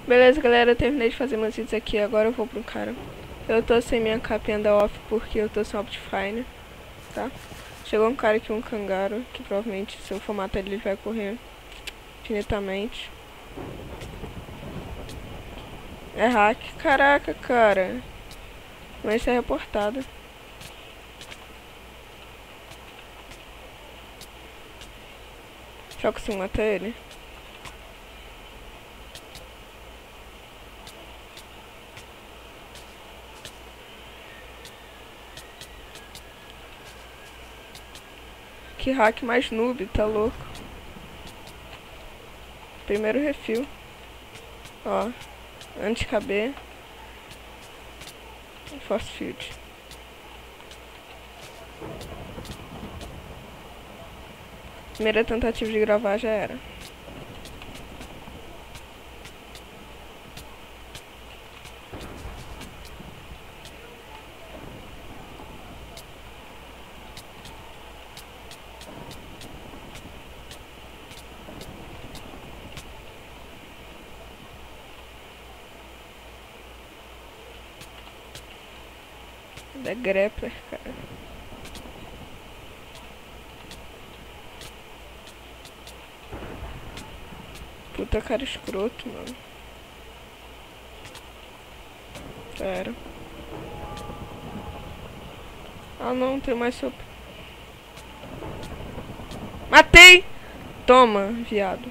Beleza, galera, eu terminei de fazer meus vídeos aqui, agora eu vou pro cara. Eu tô sem minha capinha da off porque eu tô sem Optifine, tá? Chegou um cara aqui, um Kangaro, que provavelmente se eu for matar ele vai correr infinitamente. É hack. Caraca, cara. Vai ser reportado. Será que eu consigo matar ele? Que hack mais noob, tá louco. Primeiro refil. Ó. Anti-KB. Force Field. Primeira tentativa de gravar já era. Da Grappler, cara. Puta cara escroto, mano. Sério. Ah não, tem mais sopa. Matei! Toma, viado.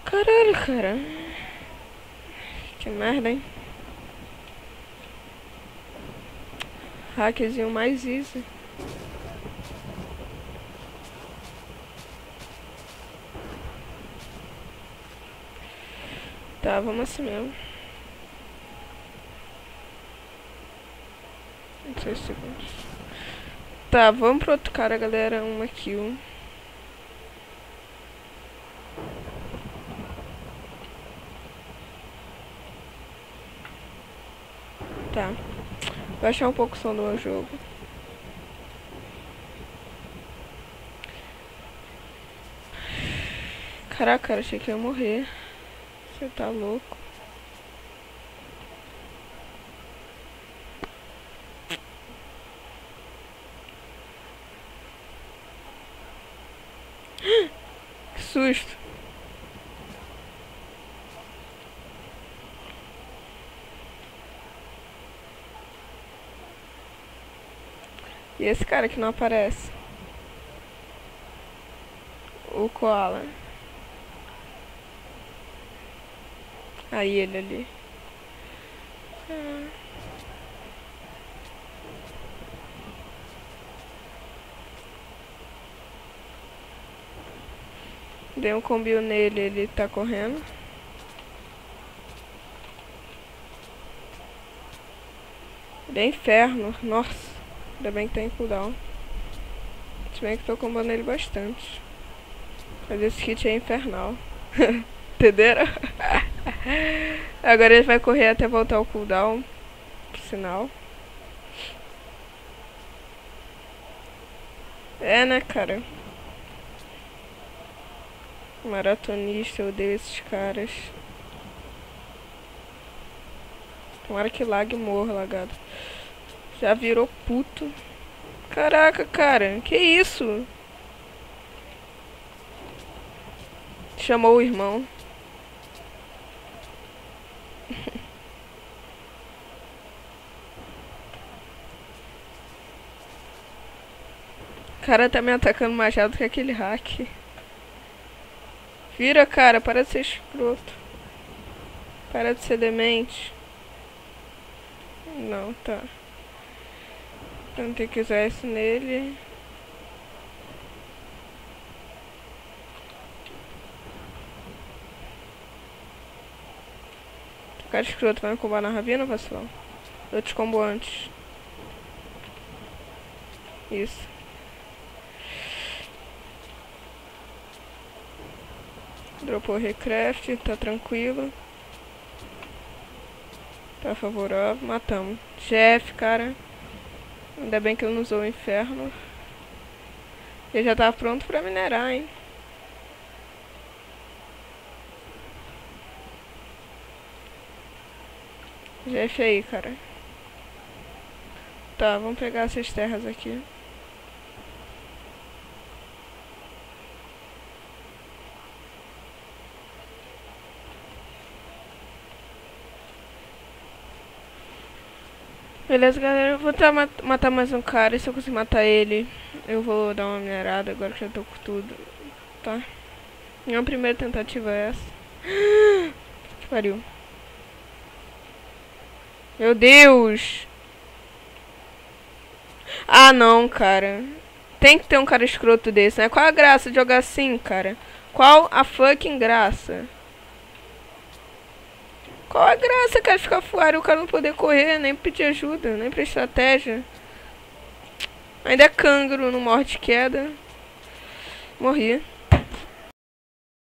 Caralho, cara. Que merda, hein? Hackzinho mais easy. Tá, vamos assim mesmo. 26 segundos. Tá, vamos pro outro cara, galera. Uma kill. Tá. Vou baixar um pouco o som do meu jogo. Caraca, cara, achei que eu ia morrer. Você tá louco. Que susto. E esse cara que não aparece? O Koala. Aí ele ali. Dei um combinho nele, ele tá correndo. Ele é inferno, nossa. Ainda bem que tá em cooldown. Se bem que tô combando ele bastante. Mas esse kit é infernal. Entenderam? Agora ele vai correr até voltar ao cooldown. Por sinal. É, né, cara? Maratonista, eu odeio esses caras. Tomara que lag morra, lagado. Já virou puto. Caraca, cara, que isso? Chamou o irmão. O cara tá me atacando mais rápido que aquele hack. Vira, cara, para de ser escroto. Para de ser demente. Não, tá. Então tem que usar isso nele. O cara escroto vai me combar na ravina, vacilão? Eu te combo antes. Isso. Dropou o Recraft, tá tranquilo. Tá favorável, matamos. Jeff, cara. Ainda bem que ele não usou o inferno. Ele já tá pronto pra minerar, hein. GF aí, cara. Tá, vamos pegar essas terras aqui. Beleza, galera. Eu vou matar mais um cara. E se eu conseguir matar ele, eu vou dar uma minerada agora que eu tô com tudo. Tá? Minha primeira tentativa é essa. Que pariu. Meu Deus! Ah, não, cara. Tem que ter um cara escroto desse, né? Qual a graça de jogar assim, cara? Qual a fucking graça? Qual a graça, cara, de ficar fora e o cara não poder correr, nem pedir ajuda, nem pra estratégia? Ainda é cângaro, não morre de queda. Morri.